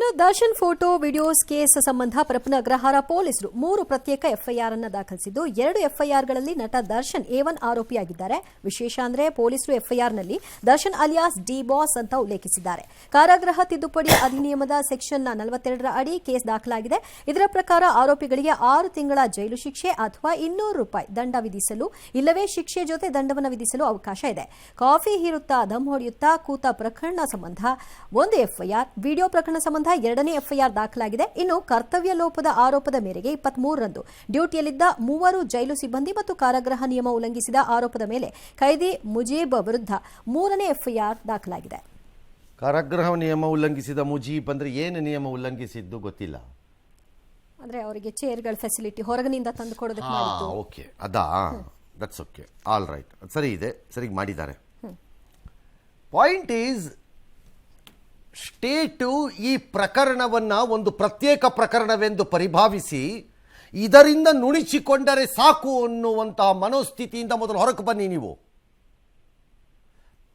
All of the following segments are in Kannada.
ಇನ್ನು ದರ್ಶನ್ ಫೋಟೋ ವಿಡಿಯೋಸ್ ಕೇಸ್ ಸಂಬಂಧ ಪರಪ್ಪನ ಅಗ್ರಹಾರ ಪೊಲೀಸರು 3 ಪ್ರತ್ಯೇಕ ಎಫ್ಐಆರ್ ಅನ್ನು ದಾಖಲಿಸಿದ್ದು 2 ಎಫ್ಐಆರ್ಗಳಲ್ಲಿ ನಟ ದರ್ಶನ್ A1 ಆರೋಪಿಯಾಗಿದ್ದಾರೆ. ವಿಶೇಷ ಅಂದ್ರೆ ಪೊಲೀಸರು ಎಫ್ಐಆರ್ನಲ್ಲಿ ದರ್ಶನ್ ಅಲಿಯಾಸ್ ಡಿ ಬಾಸ್ ಅಂತ ಉಲ್ಲೇಖಿಸಿದ್ದಾರೆ. ಕಾರಾಗೃಹ ತಿದ್ದುಪಡಿ ಅಧಿನಿಯಮದ ಸೆಕ್ಷನ್ 42 ಅಡಿ ಕೇಸ್ ದಾಖಲಾಗಿದೆ. ಇದರ ಪ್ರಕಾರ ಆರೋಪಿಗಳಿಗೆ 6 ತಿಂಗಳ ಜೈಲು ಶಿಕ್ಷೆ ಅಥವಾ ₹200 ದಂಡ ವಿಧಿಸಲು ಇಲ್ಲವೇ ಶಿಕ್ಷೆ ಜೊತೆ ದಂಡವನ್ನು ವಿಧಿಸಲು ಅವಕಾಶ ಇದೆ. ಕಾಫಿ ಹೀರುತ್ತಾ ದಮ್ ಹೊಡೆಯುತ್ತಾ ಕೂತ ಪ್ರಕರಣ ಸಂಬಂಧ 1 ಎಫ್ಐಆರ್, ವಿಡಿಯೋ ಪ್ರಕರಣ ಸಂಬಂಧ 2ನೇ ಎಫ್ಐಆರ್ ದಾಖಲಾಗಿದೆ. ಇನ್ನು ಕರ್ತವ್ಯ ಲೋಪದ ಆರೋಪದ ಮೇರೆಗೆ 23ರಂದು ಡ್ಯೂಟಿಯಲ್ಲಿದ್ದ 3 ಜೈಲು ಸಿಬ್ಬಂದಿ ಮತ್ತು ಕಾರಾಗೃಹ ನಿಯಮ ಉಲ್ಲಂಘಿಸಿದ ಆರೋಪದ ಮೇಲೆ ಕೈದಿ ಮುಜೀಬ್ ವಿರುದ್ಧ 3ನೇ ಎಫ್ಐಆರ್ ದಾಖಲಾಗಿದೆ. ಕಾರಾಗೃಹ ನಿಯಮ ಉಲ್ಲಂಘಿಸಿದ ಮುಜೀಬ್ ಅಂದ್ರೆ ಏನು ನಿಯಮ ಉಲ್ಲಂಘಿಸಿದ್ದು ಗೊತ್ತಿಲ್ಲ. ಅಂದ್ರೆ ಅವರಿಗೆ ಚೇರ್ಗಳ ಫೆಸಿಲಿಟಿ ಹೊರಗಿನಿಂದ ತಂದು ಕೊಡೋದಕ್ಕೆ ಮಾಡಿದ್ದು. ಓಕೆ, ಅದಾ, ದಟ್ಸ್ ಓಕೆ, ಆಲ್ ರೈಟ್, ಸರಿ ಇದೆ, ಸರಿ ಮಾಡಿದ್ದಾರೆ. ಪಾಯಿಂಟ್ ಈಸ್, ಸ್ಟೇಟು ಈ ಪ್ರಕರಣವನ್ನು ಒಂದು ಪ್ರತ್ಯೇಕ ಪ್ರಕರಣವೆಂದು ಪರಿಭಾವಿಸಿ ಇದರಿಂದ ನುಣಿಸಿಕೊಂಡರೆ ಸಾಕು ಅನ್ನುವಂತಹ ಮನೋಸ್ಥಿತಿಯಿಂದ ಮೊದಲು ಹೊರಗೆ ಬನ್ನಿ. ನೀವು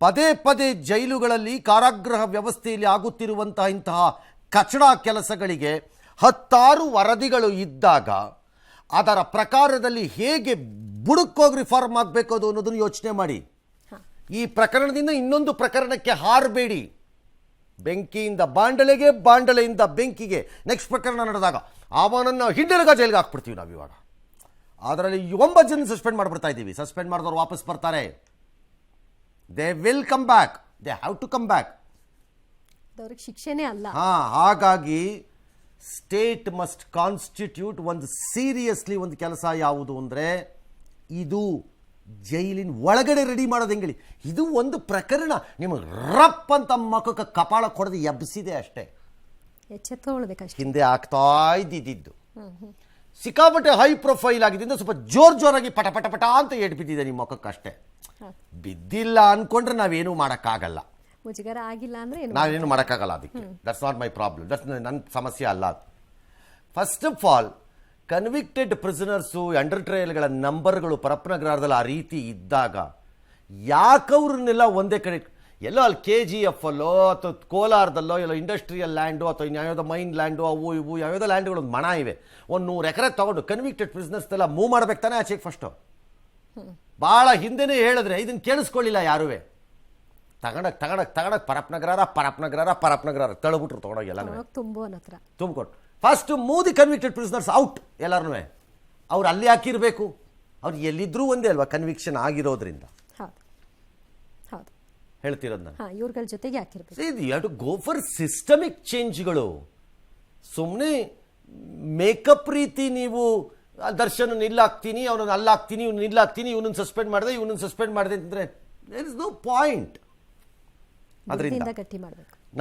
ಪದೇ ಪದೇ ಜೈಲುಗಳಲ್ಲಿ ಕಾರಾಗೃಹ ವ್ಯವಸ್ಥೆಯಲ್ಲಿ ಆಗುತ್ತಿರುವಂತಹ ಇಂತಹ ಕಚಡ ಕೆಲಸಗಳಿಗೆ 10 ವರದಿಗಳು ಇದ್ದಾಗ ಅದರ ಪ್ರಕಾರದಲ್ಲಿ ಹೇಗೆ ಬುಡಕ್ಕೋಗಿ ರಿಫಾರ್ಮ್ ಆಗಬೇಕು ಅನ್ನೋದನ್ನು ಯೋಚನೆ ಮಾಡಿ. ಈ ಪ್ರಕರಣದಿಂದ ಇನ್ನೊಂದು ಪ್ರಕರಣಕ್ಕೆ ಹಾರಬೇಡಿ. ಬೆಂಕಿಯಿಂದ ಬಾಂಡಲೆಗೆ, ಬಾಂಡಲೆಯಿಂದ ಬೆಂಕಿಗೆ ನೆಕ್ಸ್ಟ್ ಪ್ರಕರಣ ನಡೆದಾಗ ಅವನನ್ನು ಹಿಂಡೆಲಗ ಜೈಲಿಗೆ ಹಾಕ್ಬಿಡ್ತೀವಿ ನಾವು. ಇವಾಗ ಅದರಲ್ಲಿ 9 ಜನ ಸಸ್ಪೆಂಡ್ ಮಾಡಿಬಿಡ್ತಾ ಇದ್ದೀವಿ. ಸಸ್ಪೆಂಡ್ ಮಾಡಿದವರು ವಾಪಸ್ ಬರ್ತಾರೆ. They will come back, they have to come back. ಶಿಕ್ಷೆನೇ ಅಲ್ಲ. ಹಾಗಾಗಿ ಸ್ಟೇಟ್ ಮಸ್ಟ್ ಕಾನ್ಸ್ಟಿಟ್ಯೂಟ್ ಒಂದು ಸೀರಿಯಸ್ಲಿ ಒಂದು ಕೆಲಸ ಯಾವುದು ಅಂದರೆ ಇದು ಜೈಲಿನ ಒಳಗಡೆ ರೆಡಿ ಮಾಡೋದು ಹೆಂಗೇಳಿ. ಇದು ಒಂದು ಪ್ರಕರಣ ನಿಮಗೆ ರಪ್ ಅಂತ ಮಕ್ಕಕ್ಕೆ ಕಪಾಳ ಕೊಡದೆ ಎಬ್ಬಿಸಿದೆ ಅಷ್ಟೇ. ಹಿಂದೆ ಆಗ್ತಾ ಇದ್ದಿದ್ದು ಸಿಕ್ಕಾಪಟ್ಟೆ ಹೈ ಪ್ರೊಫೈಲ್ ಆಗಿದ್ದರಿಂದ ಸ್ವಲ್ಪ ಜೋರಾಗಿ ಪಟ ಪಟ ಪಟ ಅಂತ ಏಟ್ ಬಿದ್ದಿದೆ ನಿಮ್ಮ ಮಕ್ಕಕ್ಕೆ ಅಷ್ಟೇ. ಬಿದ್ದಿಲ್ಲ ಅನ್ಕೊಂಡ್ರೆ ನಾವೇನು ಮಾಡೋಕ್ಕಾಗಲ್ಲ, ಮುಜುಗರ ಆಗಿಲ್ಲ ಅಂದ್ರೆ ನಾವೇನು ಮಾಡೋಕ್ಕಾಗಲ್ಲ. ಅದಕ್ಕೆ that's not my problem, that's ನನ್ನ ಸಮಸ್ಯೆ ಅಲ್ಲ. First of all, convicted prisoners under ಟ್ರಯಲ್ಗಳ ನಂಬರ್ಗಳು ಪರಪ್ಪನಗರದಲ್ಲಿ ಆ ರೀತಿ ಇದ್ದಾಗ ಯಾಕವ್ರನ್ನೆಲ್ಲ ಒಂದೇ ಕಡೆ ಎಲ್ಲೋ ಅಲ್ಲಿ KGF ಅಲ್ಲೋ ಅಥವಾ ಕೋಲಾರದಲ್ಲೋ ಎಲ್ಲೋ ಇಂಡಸ್ಟ್ರಿಯಲ್ ಲ್ಯಾಂಡು ಅಥವಾ ಇನ್ಯಾವುದೋ ಮೈನ್ ಲ್ಯಾಂಡು ಅವು ಇವು ಯಾವ್ಯಾವುದೋ ಲ್ಯಾಂಡ್ಗಳು ಒಂದು ಮಣ ಇವೆ, ಒಂದು 100 ಎಕರೆ ತೊಗೊಂಡು ಕನ್ವಿಕ್ಟೆಡ್ ಪ್ರಿಸನರ್ಸ್ ಎಲ್ಲ ಮೂವ್ ಮಾಡ್ಬೇಕು ತಾನೆ ಆಚೆಗೆ. ಫಸ್ಟು ಭಾಳ ಹಿಂದೆನೇ ಹೇಳಿದ್ರೆ ಇದನ್ನು ಕೇಳಿಸ್ಕೊಳ್ಳಿಲ್ಲ ಯಾರೂ. ತಗೊಂಡಕ್ ಪರಪ್ಪನಗರ ತಳ್ಬಿಟ್ರು ತೊಗೊಂಡೋಗಿ ಎಲ್ಲ ತುಂಬಿಕೊಂಡು ಫಸ್ಟ್ ಮೂದಿ ಕನ್ವಿಕ್ಟೆಡ್ ಪ್ರಿಸನರ್ಸ್ ಔಟ್ ಎಲ್ಲರೂ. ಅವ್ರು ಅಲ್ಲಿ ಹಾಕಿರಬೇಕು, ಅವ್ರು ಎಲ್ಲಿದ್ರೂ ಒಂದೇ ಅಲ್ವಾ ಕನ್ವಿಕ್ಷನ್ ಆಗಿರೋದ್ರಿಂದ. ಹೇಳ್ತಿರೋದು ನಾನು ಇವ್ರಗಳ ಜೊತೆಗೆ ಹಾಕಿರ್ಬೇಕು. You have to go for systemic ಚೇಂಜ್ಗಳು. ಸುಮ್ಮನೆ ಮೇಕಪ್ ರೀತಿ ನೀವು ದರ್ಶನ್ ನಿಲ್ಲಾಕ್ತೀನಿ, ಅವನನ್ನು ಅಲ್ಲಾಕ್ತೀನಿ, ಇವ್ನು ನಿಲ್ಲಾಕ್ತೀನಿ, ಇವನನ್ನು ಸಸ್ಪೆಂಡ್ ಮಾಡಿದೆ ಅಂತಂದ್ರೆ ದೇರ್ ಇಸ್ ನೋ ಪಾಯಿಂಟ್. ಅದರಿಂದ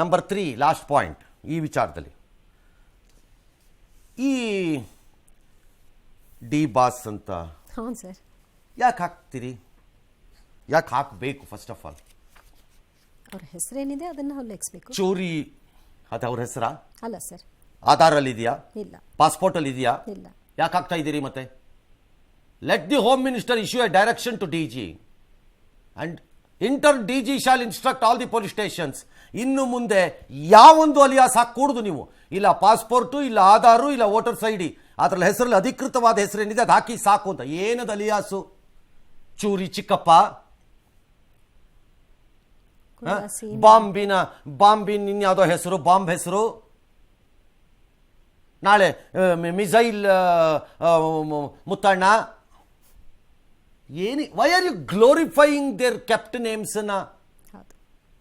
ನಂಬರ್ 3 ಲಾಸ್ಟ್ ಪಾಯಿಂಟ್ ಈ ವಿಚಾರದಲ್ಲಿ, ಈ ಡಿ ಬಾಸ್ ಅಂತ ಯಾಕೆ ಹಾಕ್ತೀರಿ? ಯಾಕೆ ಹಾಕಬೇಕು? ಫಸ್ಟ್ ಆಫ್ ಆಲ್ ಅವ್ರ ಹೆಸರೇನಿದೆ ಅದನ್ನ ಉಲ್ಲೇಖಿಸಬೇಕು. ಚೋರಿ ಅದು ಅವ್ರ ಹೆಸರಾ? ಅಲ್ಲ ಸರ್. ಆಧಾರಲ್ಲಿ ಇದೆಯಾ? ಇಲ್ಲ. ಪಾಸ್ಪೋರ್ಟ್ ಅಲ್ಲಿ ಇದೆಯಾ? ಇಲ್ಲ. ಯಾಕೆ ಹಾಕ್ತಾ ಇದ್ದೀರಿ ಮತ್ತೆ? Let the home minister issue a direction to DG and DG shall instruct all the police stations. ಇನ್ನು ಮುಂದೆ ಯಾವೊಂದು ಅಲಿಯಾಸ್ ಹಾಕೂಡುದು ನೀವು. ಇಲ್ಲ ಪಾಸ್ಪೋರ್ಟು, ಇಲ್ಲ ಆಧಾರು, ಇಲ್ಲ ವೋಟರ್ಸ್ ID, ಅದರಲ್ಲಿ ಹೆಸರಲ್ಲಿ ಅಧಿಕೃತವಾದ ಹೆಸರೇನಿದೆ ಅದು ಹಾಕಿ ಸಾಕು ಅಂತ. ಏನದು ಅಲಿಯಾಸು? ಚೂರಿ ಚಿಕ್ಕಪ್ಪ, ಬಾಂಬಿನ ಇನ್ಯಾವುದೋ ಹೆಸರು, ಬಾಂಬ್ ಹೆಸರು, ನಾಳೆ missile Muttanna. Why are you glorifying their kept names ಅನ್ನ?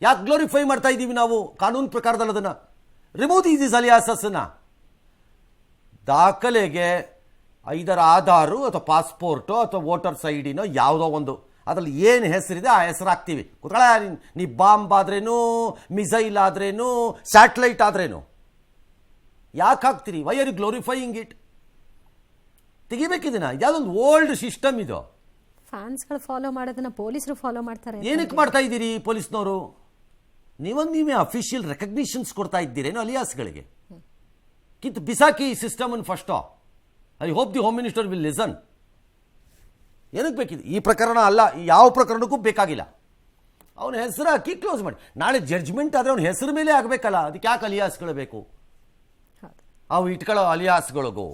ಯಾಕೆ ಗ್ಲೋರಿಫೈ ಮಾಡ್ತಾ ಇದ್ದೀವಿ ನಾವು ಕಾನೂನು ಪ್ರಕಾರದಲ್ಲಿ? ಅದನ್ನ ರಿಮೂವ್ ದೀಸ್ ಅಲಿಯಾಸಸ್ ಅನ್ನ. ದಾಖಲೆಗೆ ಐದರ ಆಧಾರು ಅಥವಾ ಪಾಸ್ಪೋರ್ಟು ಅಥವಾ ವೋಟರ್ಸ್ ID ಯಾವುದೋ ಒಂದು, ಅದರಲ್ಲಿ ಏನು ಹೆಸರಿದೆ ಆ ಹೆಸರು ಹಾಕ್ತೀವಿ. ಕೂತ್ಕೊಳ್ಳ, ನೀ ಬಾಂಬ್ ಆದ್ರೇನು, ಮಿಸೈಲ್ ಆದ್ರೇನು, ಸ್ಯಾಟಲೈಟ್ ಆದ್ರೇನು, ಯಾಕೆ ಹಾಕ್ತೀರಿ? Why are you glorifying it? ತೆಗಿಬೇಕಿದಿನ. ಇದ್ಯಾವುದೊಂದು ಓಲ್ಡ್ ಸಿಸ್ಟಮ್ ಇದು. ಫ್ಯಾನ್ಸ್ಗಳು ಫಾಲೋ ಮಾಡೋದನ್ನ ಪೊಲೀಸರು ಫಾಲೋ ಮಾಡ್ತಾರೆ. ಏನಕ್ಕೆ ಮಾಡ್ತಾ ಇದ್ದೀರಿ ಪೊಲೀಸ್ನವರು? ನೀವೇ ಅಫಿಷಿಯಲ್ ರೆಕಗ್ನಿಷನ್ಸ್ ಕೊಡ್ತಾ ಇದ್ದೀರೇನು ಅಲಿಯಾಸ್ಗಳಿಗೆ? ಕಿತ್ತು ಬಿಸಾಕಿ ಈ ಸಿಸ್ಟಮ್ ಅನ್ನು first. I hope the home minister will listen. ಏನಕ್ಕೆ ಬೇಕಿದೆ? ಈ ಪ್ರಕರಣ ಅಲ್ಲ, ಯಾವ ಪ್ರಕರಣಕ್ಕೂ ಬೇಕಾಗಿಲ್ಲ. ಅವನ ಹೆಸರು ಹಾಕಿ ಕ್ಲೋಸ್ ಮಾಡಿ. ನಾಳೆ ಜಡ್ಜ್ಮೆಂಟ್ ಆದರೆ ಅವನ ಹೆಸರು ಮೇಲೆ ಆಗಬೇಕಲ್ಲ, ಅದಕ್ಕೆ ಯಾಕೆ ಅಲಿಯಾಸ್ಗಳು ಬೇಕು? ಅವು ಇಟ್ಕೊಳ್ಳೋ ಅಲಿಯಾಸ್ಗಳಿಗೂ